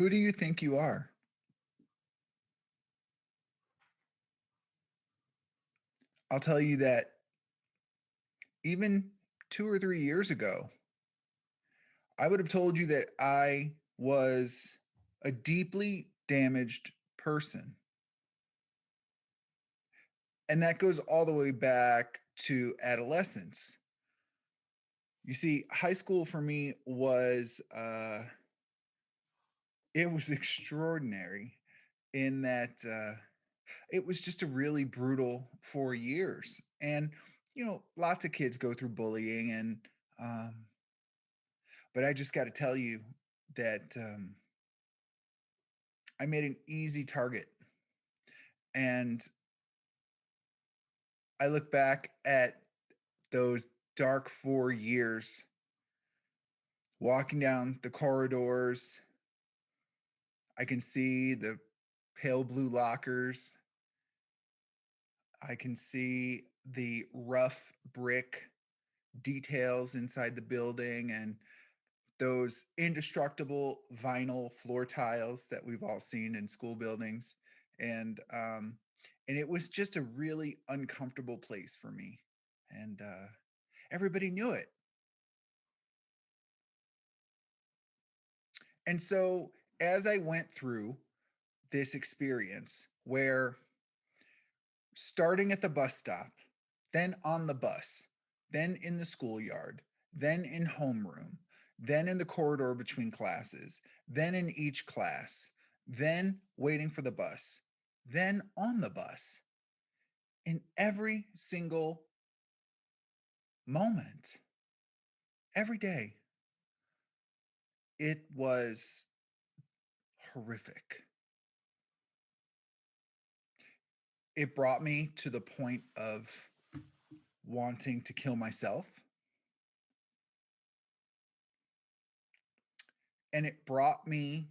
Who do you think you are? I'll tell you that even 2 or 3 years ago, I would have told you that I was a deeply damaged person. And that goes all the way back to adolescence. You see, high school for me was, it was extraordinary in that, it was just a really brutal 4 years. And, lots of kids go through bullying um but I just gotta tell you that, I made an easy target, and I look back at those dark 4 years walking down the corridors. I can see the pale blue lockers. I can see the rough brick details inside the building and those indestructible vinyl floor tiles that we've all seen in school buildings. And it was just a really uncomfortable place for me. And everybody knew it. And so as I went through this experience where starting at the bus stop, then on the bus, then in the schoolyard, then in homeroom, then in the corridor between classes, then in each class, then waiting for the bus, then on the bus, in every single moment, every day, it was horrific. It brought me to the point of wanting to kill myself. And it brought me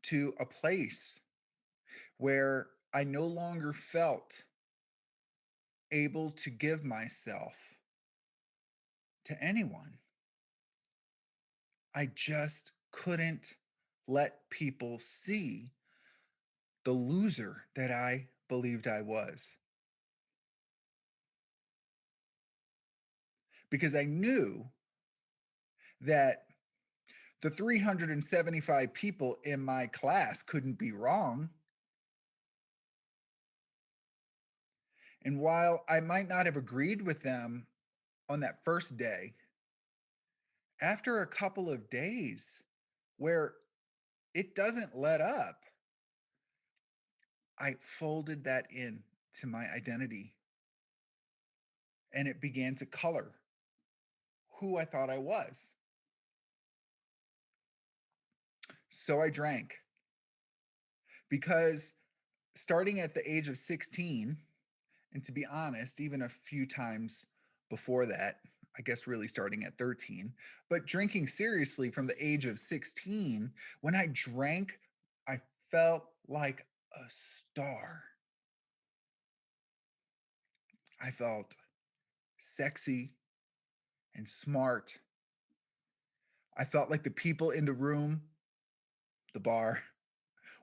to a place where I no longer felt able to give myself to anyone. I just couldn't let people see the loser that I believed I was because I knew that the 375 people in my class couldn't be wrong. And while I might not have agreed with them on that first day, after a couple of days where it doesn't let up, I folded that in to my identity and it began to color who I thought I was. So I drank because starting at the age of 16, and to be honest, even a few times before that, I guess really starting at 13, but drinking seriously from the age of 16, when I drank, I felt like a star. I felt sexy and smart. I felt like the people in the room, the bar,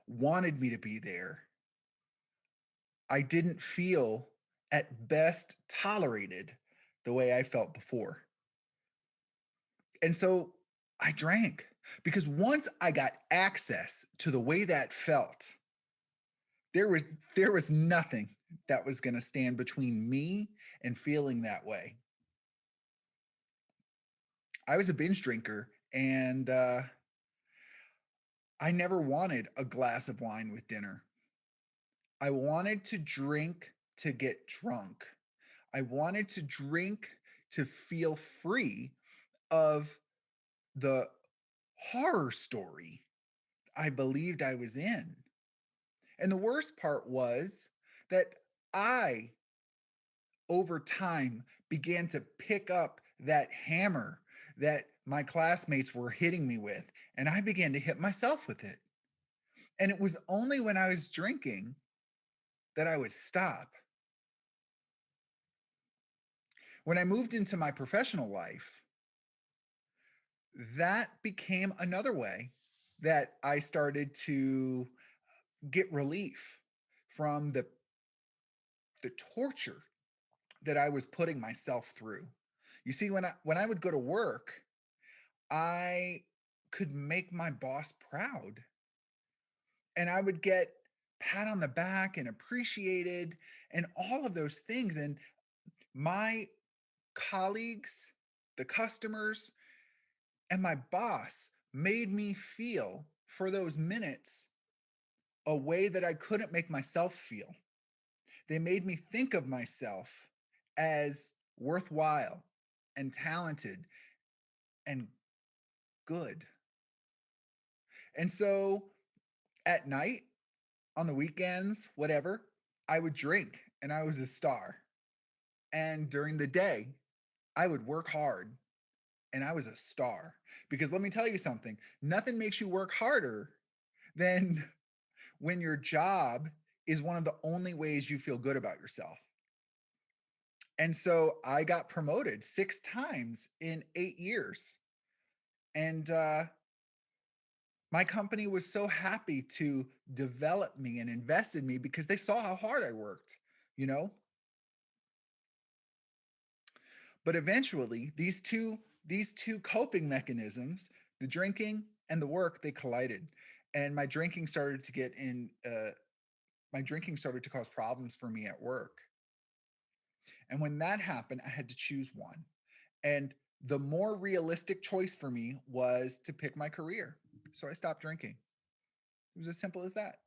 wanted me to be there. I didn't feel at best tolerated the way I felt before. And so I drank because once I got access to the way that felt, there was there was nothing that was going to stand between me and feeling that way. I was a binge drinker and I never wanted a glass of wine with dinner. I wanted to drink to get drunk. I wanted to drink to feel free of the horror story I believed I was in. And the worst part was that I, over time, began to pick up that hammer that my classmates were hitting me with, and I began to hit myself with it. And it was only when I was drinking that I would stop. When I moved into my professional life, that became another way that I started to get relief from the torture that I was putting myself through. You see, when I would go to work, I could make my boss proud, and I would get pat on the back and appreciated and all of those things. And my colleagues, the customers, and my boss made me feel for those minutes a way that I couldn't make myself feel. They made me think of myself as worthwhile and talented and good. And so at night, on the weekends, whatever, I would drink and I was a star. And during the day, I would work hard and I was a star. Because let me tell you something, nothing makes you work harder than when your job is one of the only ways you feel good about yourself. And so I got promoted 6 times in 8 years. And my company was so happy to develop me and invest in me because they saw how hard I worked, you know? But eventually, these two coping mechanisms, the drinking and the work, they collided. And my drinking started to cause problems for me at work. And when that happened, I had to choose one. And the more realistic choice for me was to pick my career. So I stopped drinking. It was as simple as that.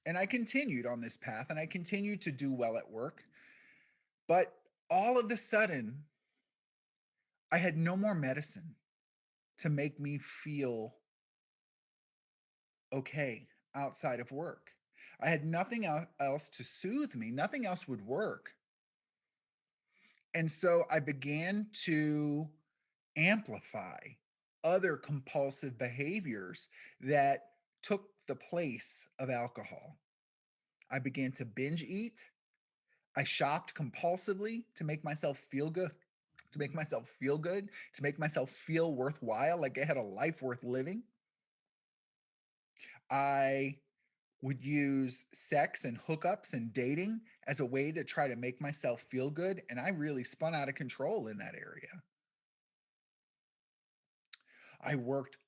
And I continued on this path and I continued to do well at work. But all of a sudden, I had no more medicine to make me feel okay outside of work. I had nothing else to soothe me, nothing else would work. And so I began to amplify other compulsive behaviors that took the place of alcohol. I began to binge eat. I shopped compulsively to make myself feel good, to make myself feel worthwhile, like I had a life worth living. I would use sex and hookups and dating as a way to try to make myself feel good. And I really spun out of control in that area. I worked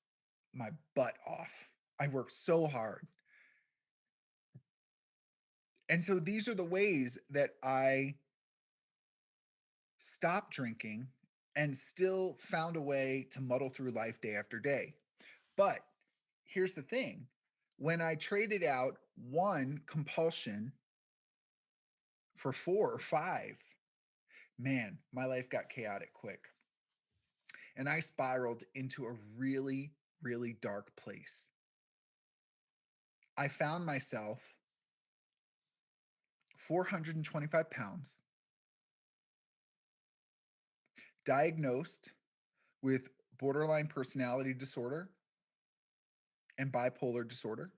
my butt off. I worked so hard. And so these are the ways that I stopped drinking and still found a way to muddle through life day after day. But here's the thing, when I traded out one compulsion for four or five, man, my life got chaotic quick. And I spiraled into a really, really dark place. I found myself 425 pounds, diagnosed with borderline personality disorder and bipolar disorder.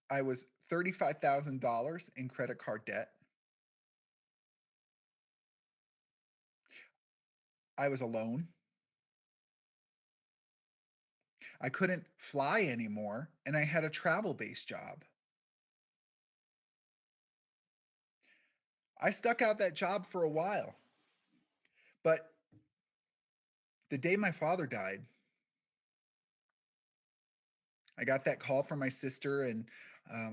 I was $35,000 in credit card debt. I was alone. I couldn't fly anymore, and I had a travel based job. I stuck out that job for a while, but the day my father died, I got that call from my sister, and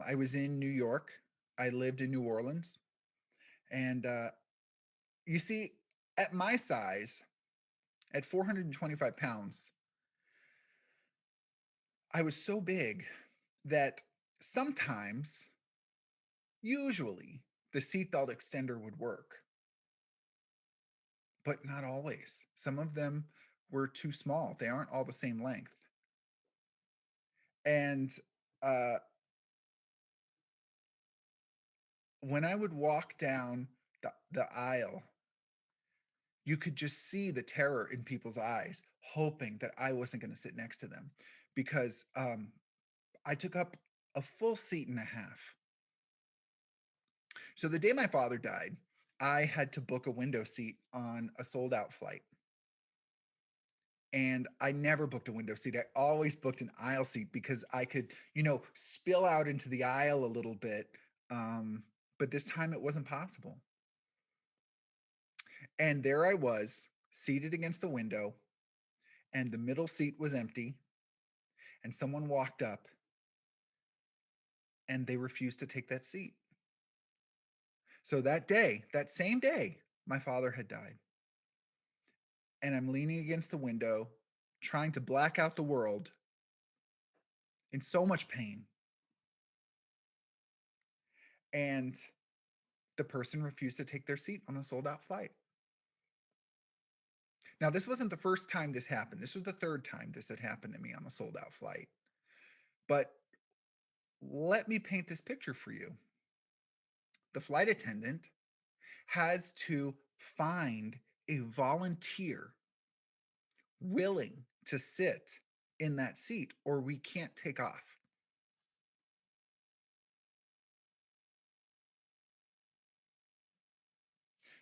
I was in New York. I lived in New Orleans. And you see, at my size, at 425 pounds, I was so big that sometimes, usually, the seatbelt extender would work, but not always. Some of them were too small, they aren't all the same length. And uh, when I would walk down the aisle, you could just see the terror in people's eyes, hoping that I wasn't going to sit next to them because I took up a full seat and a half. So the day my father died, I had to book a window seat on a sold out flight. And I never booked a window seat. I always booked an aisle seat because I could, spill out into the aisle a little bit. Um, but this time it wasn't possible. And there I was, seated against the window, and the middle seat was empty. And someone walked up and they refused to take that seat. So that day, that same day, my father had died. And I'm leaning against the window, trying to black out the world in so much pain. And the person refused to take their seat on a sold out flight. Now, this wasn't the first time this happened. This was the third time this had happened to me on a sold out flight. But let me paint this picture for you. The flight attendant has to find a volunteer willing to sit in that seat, or we can't take off.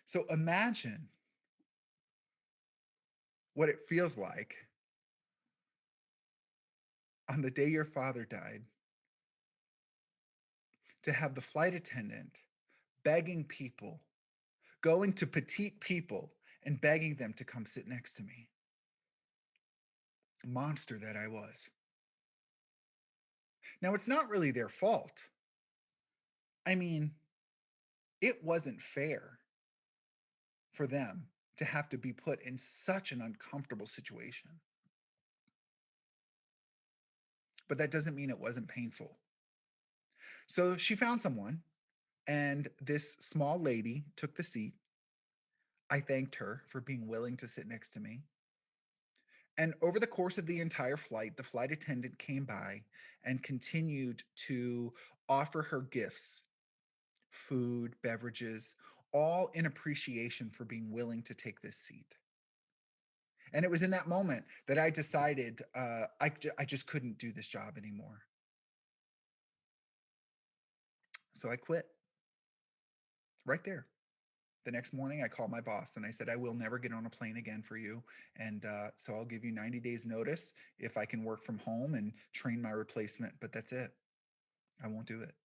So imagine what it feels like on the day your father died to have the flight attendant begging people, going to petite people and begging them to come sit next to me. Monster that I was. Now, it's not really their fault. I mean, it wasn't fair for them to have to be put in such an uncomfortable situation. But that doesn't mean it wasn't painful. So she found someone, and this small lady took the seat. I thanked her for being willing to sit next to me. And over the course of the entire flight, the flight attendant came by and continued to offer her gifts, food, beverages, all in appreciation for being willing to take this seat. And it was in that moment that I decided I just couldn't do this job anymore. So I quit right there. The next morning, I called my boss and I said, I will never get on a plane again for you. And so I'll give you 90 days notice if I can work from home and train my replacement, but that's it. I won't do it.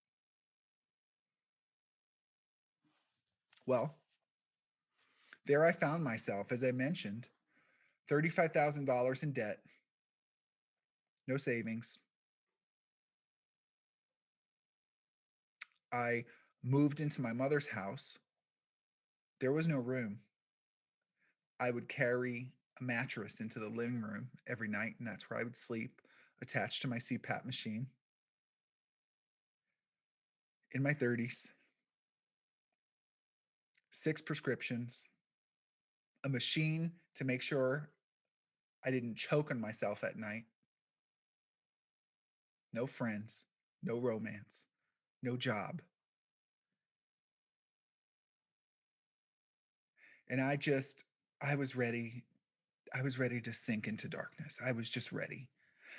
Well, there I found myself, as I mentioned, $35,000 in debt, no savings. I moved into my mother's house. There was no room. I would carry a mattress into the living room every night, and that's where I would sleep, attached to my CPAP machine. In my 30s, 6 prescriptions, a machine to make sure I didn't choke on myself at night, no friends, no romance, no job. And I was ready. I was ready to sink into darkness. I was just ready.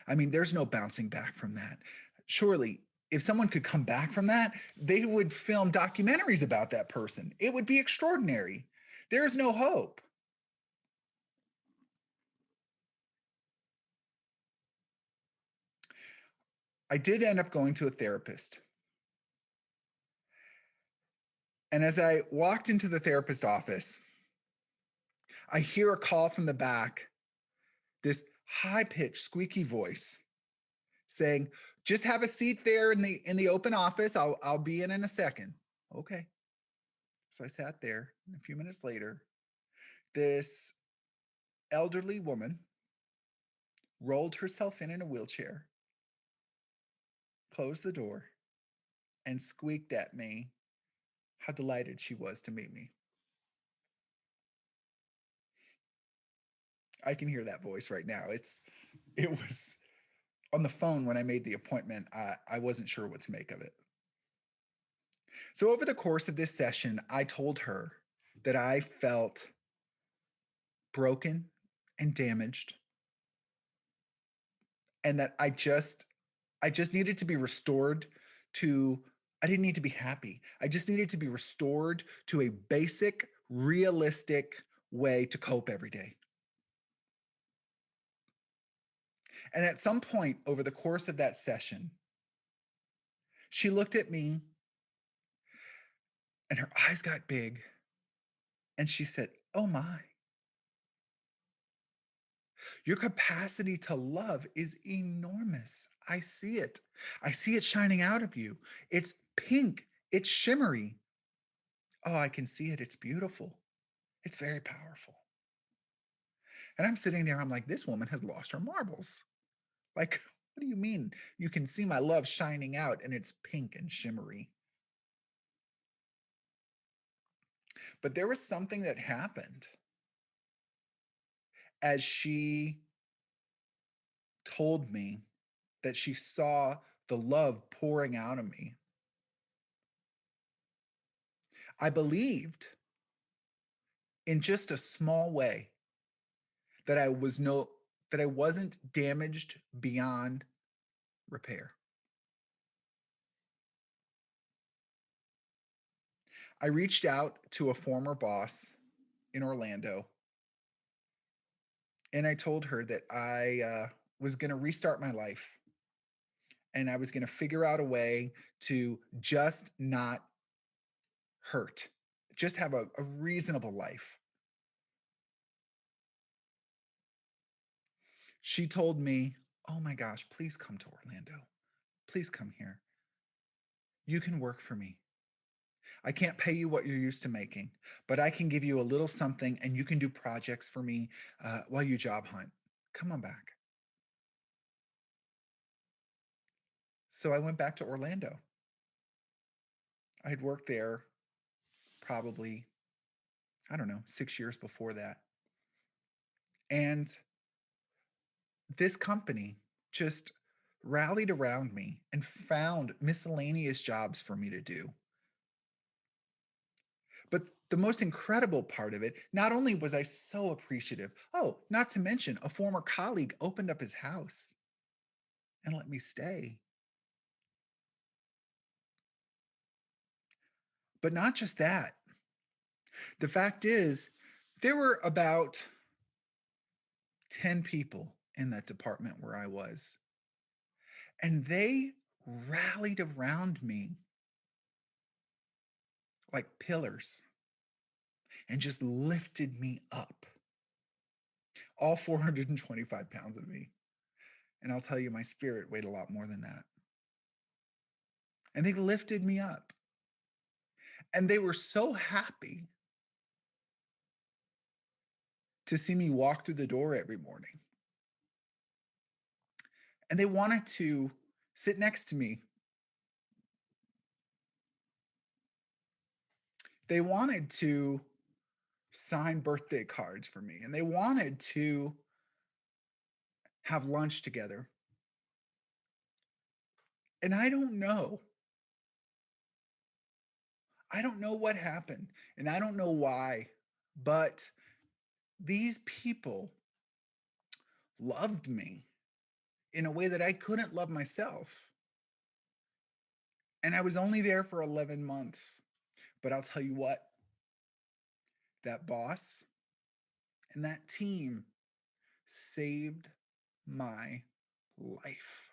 I mean, there's no bouncing back from that. Surely, if someone could come back from that, they would film documentaries about that person. It would be extraordinary. There's no hope. I did end up going to a therapist. And as I walked into the therapist office, I hear a call from the back, this high pitched, squeaky voice saying, just have a seat there in the open office. I'll be in a second. Okay. So I sat there, and a few minutes later, this elderly woman rolled herself in a wheelchair, closed the door, and squeaked at me how delighted she was to meet me. I can hear that voice right now. It was on the phone when I made the appointment. I wasn't sure what to make of it. So over the course of this session, I told her that I felt broken and damaged, and that I just needed to be restored to I didn't need to be happy. I just needed to be restored to a basic, realistic way to cope every day. And at some point over the course of that session, she looked at me and her eyes got big and she said, "Oh my, your capacity to love is enormous. I see it. I see it shining out of you. It's pink, it's shimmery. Oh, I can see it. It's beautiful. It's very powerful." And I'm sitting there, I'm like, this woman has lost her marbles. Like, what do you mean? You can see my love shining out and it's pink and shimmery. But there was something that happened as she told me that she saw the love pouring out of me. I believed in just a small way that I wasn't damaged beyond repair. I reached out to a former boss in Orlando and I told her that I was going to restart my life and I was going to figure out a way to just not hurt, just have a reasonable life. She told me, "Oh my gosh, please come to Orlando. Please come here. You can work for me. I can't pay you what you're used to making, but I can give you a little something and you can do projects for me while you job hunt. Come on back." So I went back to Orlando. I had worked there probably, I don't know, 6 years before that. And this company just rallied around me and found miscellaneous jobs for me to do. But the most incredible part of it, not only was I so appreciative, oh, not to mention a former colleague opened up his house and let me stay. But not just that. The fact is, there were about 10 people in that department where I was, and they rallied around me like pillars and just lifted me up, all 425 pounds of me. And I'll tell you, my spirit weighed a lot more than that. And they lifted me up. And they were so happy to see me walk through the door every morning. And they wanted to sit next to me. They wanted to sign birthday cards for me. And they wanted to have lunch together. And I don't know. I don't know what happened. And I don't know why. But these people loved me in a way that I couldn't love myself. And I was only there for 11 months. But I'll tell you what, that boss and that team saved my life.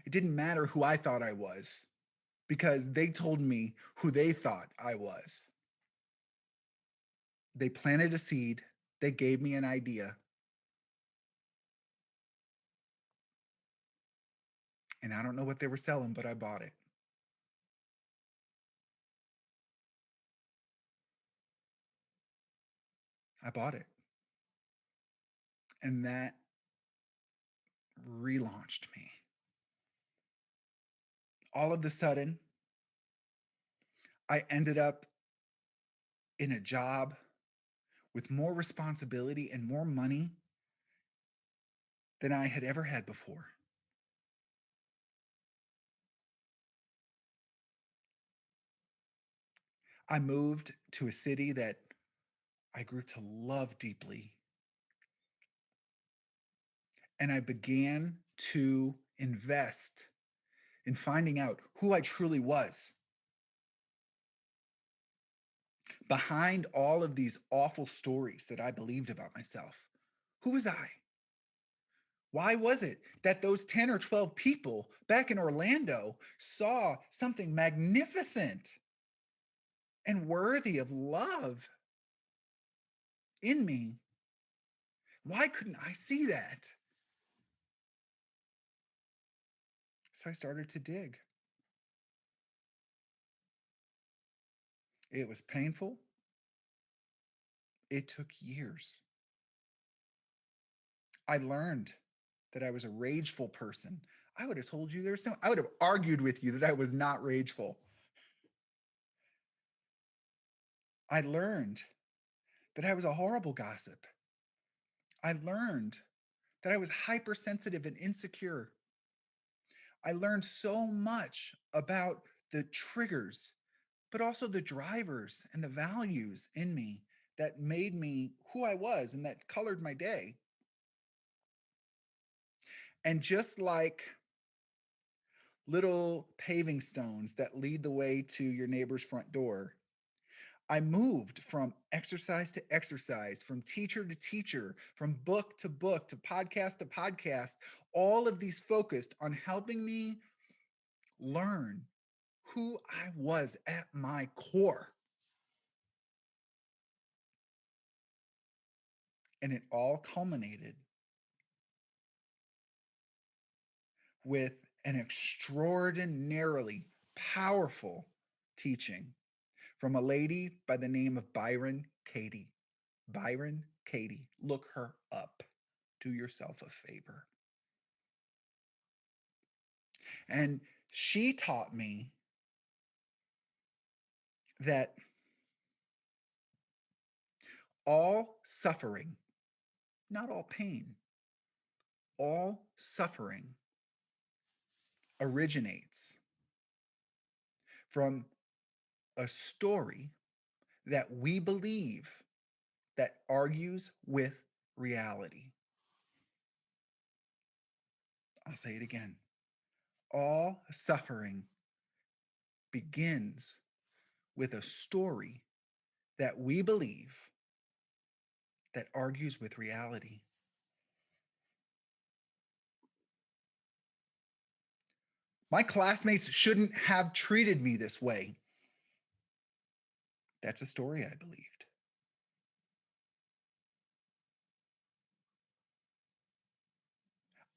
It didn't matter who I thought I was because they told me who they thought I was. They planted a seed, they gave me an idea, and I don't know what they were selling, but I bought it. I bought it. And that relaunched me. All of the sudden, I ended up in a job with more responsibility and more money than I had ever had before. I moved to a city that I grew to love deeply, and I began to invest in finding out who I truly was. behind all of these awful stories that I believed about myself? Who was I? Why was it that those 10 or 12 people back in Orlando saw something magnificent and worthy of love in me? Why couldn't I see that? So I started to dig. It was painful. It took years. I learned that I was a rageful person. I would have told you there's no, I would have argued with you that I was not rageful. I learned that I was a horrible gossip. I learned that I was hypersensitive and insecure. I learned so much about the triggers, but also the drivers and the values in me that made me who I was and that colored my day. And just like little paving stones that lead the way to your neighbor's front door, I moved from exercise to exercise, from teacher to teacher, from book to podcast, all of these focused on helping me learn who I was at my core. And it all culminated with an extraordinarily powerful teaching from a lady by the name of Byron Katie. Byron Katie. Look her up. Do yourself a favor. And she taught me that all suffering, not all pain, all suffering originates from a story that we believe that argues with reality. I'll say it again. All suffering begins with a story that we believe that argues with reality. My classmates shouldn't have treated me this way. That's a story I believed.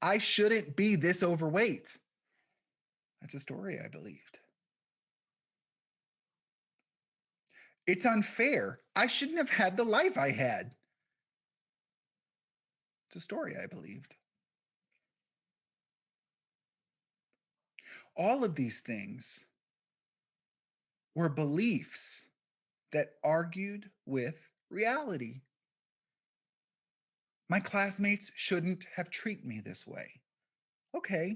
I shouldn't be this overweight. That's a story I believed. It's unfair. I shouldn't have had the life I had. It's a story I believed. All of these things were beliefs that argued with reality. My classmates shouldn't have treated me this way. Okay,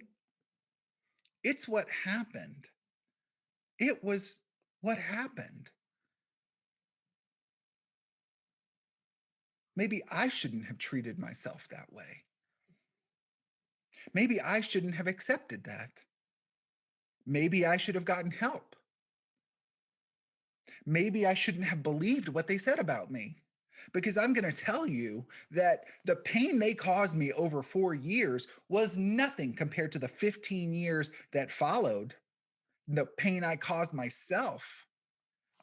it's what happened. It was what happened. Maybe I shouldn't have treated myself that way. Maybe I shouldn't have accepted that. Maybe I should have gotten help. Maybe I shouldn't have believed what they said about me. Because I'm going to tell you that the pain they caused me over 4 years was nothing compared to the 15 years that followed, the pain I caused myself.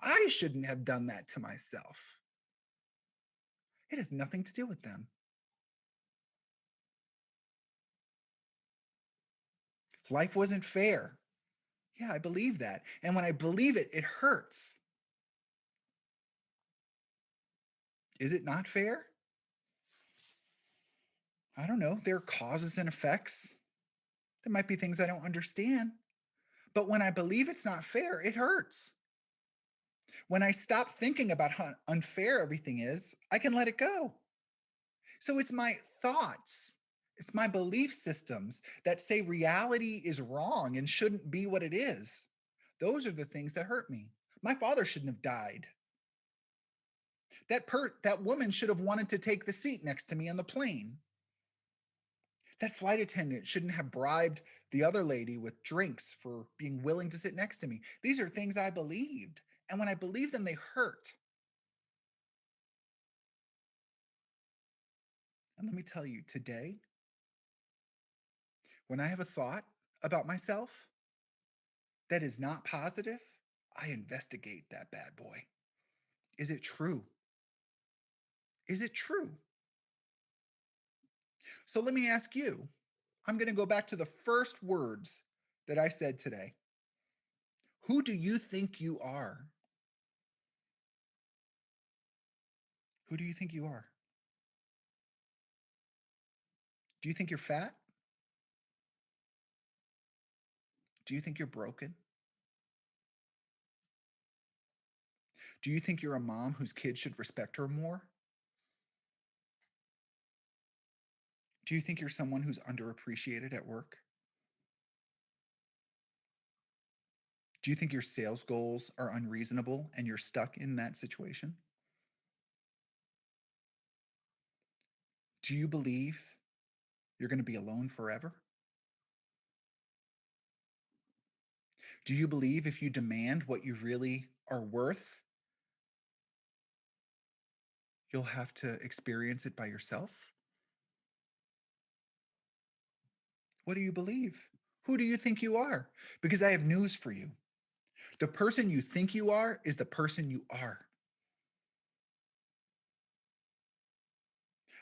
I shouldn't have done that to myself. It has nothing to do with them. Life wasn't fair. Yeah, I believe that. And when I believe it, it hurts. Is it not fair? I don't know. There are causes and effects. There might be things I don't understand. But when I believe it's not fair, it hurts. When I stop thinking about how unfair everything is, I can let it go. So it's my thoughts, it's my belief systems that say reality is wrong and shouldn't be what it is. Those are the things that hurt me. My father shouldn't have died. That woman should have wanted to take the seat next to me on the plane. That flight attendant shouldn't have bribed the other lady with drinks for being willing to sit next to me. These are things I believed. And when I believe them, they hurt. And let me tell you, today, when I have a thought about myself that is not positive, I investigate that bad boy. Is it true? Is it true? So let me ask you, I'm going to go back to the first words that I said today. Who do you think you are? Who do you think you are? Do you think you're fat? Do you think you're broken? Do you think you're a mom whose kids should respect her more? Do you think you're someone who's underappreciated at work? Do you think your sales goals are unreasonable and you're stuck in that situation? Do you believe you're going to be alone forever? Do you believe if you demand what you really are worth, you'll have to experience it by yourself? What do you believe? Who do you think you are? Because I have news for you. The person you think you are is the person you are.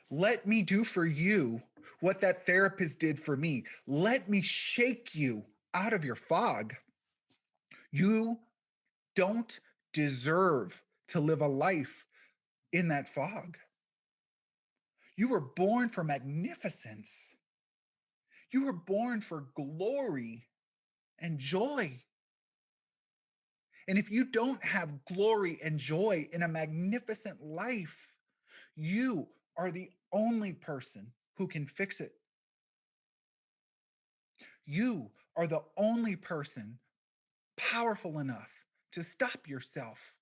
Let me do for you what that therapist did for me. Let me shake you out of your fog. You don't deserve to live a life in that fog. You were born for magnificence. You were born for glory and joy. And if you don't have glory and joy in a magnificent life, you are the only person who can fix it. You are the only person powerful enough to stop yourself.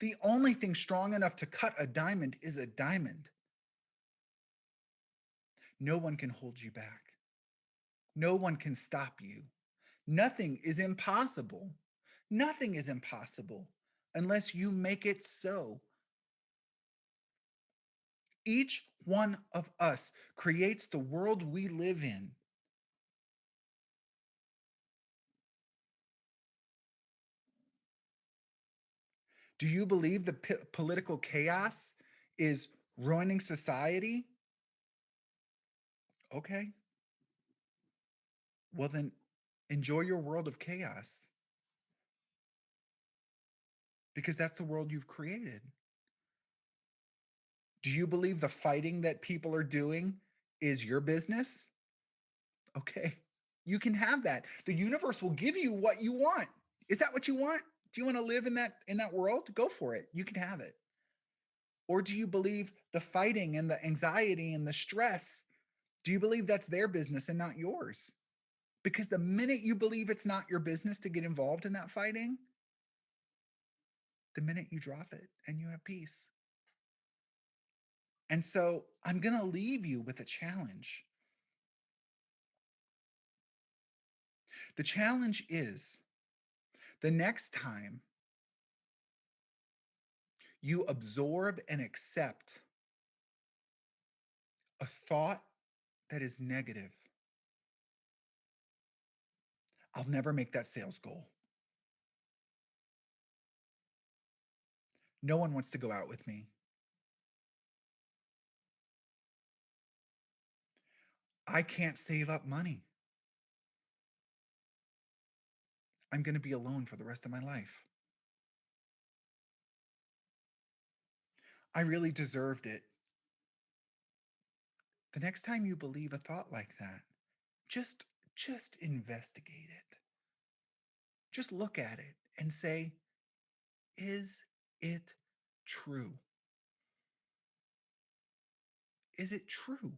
The only thing strong enough to cut a diamond is a diamond. No one can hold you back. No one can stop you. Nothing is impossible. Nothing is impossible unless you make it so. Each one of us creates the world we live in. Do you believe the political chaos is ruining society? Okay, well, then enjoy your world of chaos because that's the world you've created. Do you believe the fighting that people are doing is your business? Okay, you can have that. The universe will give you what you want. Is that what you want? Do you want to live in that world? Go for it. You can have it. Or do you believe the fighting and the anxiety and the stress, do you believe that's their business and not yours? Because the minute you believe it's not your business to get involved in that fighting, the minute you drop it and you have peace. And so I'm going to leave you with a challenge. The challenge is the next time you absorb and accept a thought that is negative, I'll never make that sales goal. No one wants to go out with me. I can't save up money. I'm going to be alone for the rest of my life. I really deserved it. The next time you believe a thought like that, just just investigate it. Just look at it and say, is it true? Is it true?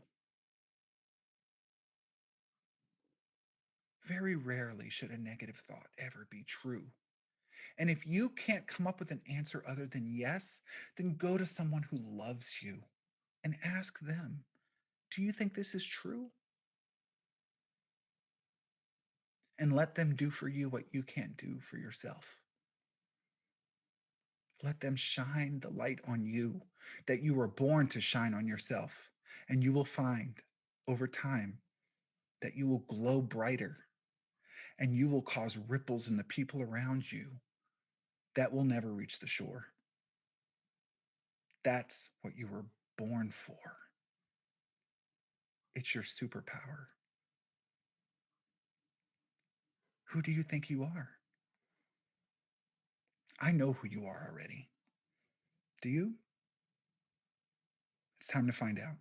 Very rarely should a negative thought ever be true. And if you can't come up with an answer other than yes, then go to someone who loves you and ask them, do you think this is true? And let them do for you what you can't do for yourself. Let them shine the light on you that you were born to shine on yourself. And you will find over time that you will glow brighter and you will cause ripples in the people around you that will never reach the shore. That's what you were born for. It's your superpower. Who do you think you are? I know who you are already. Do you? It's time to find out.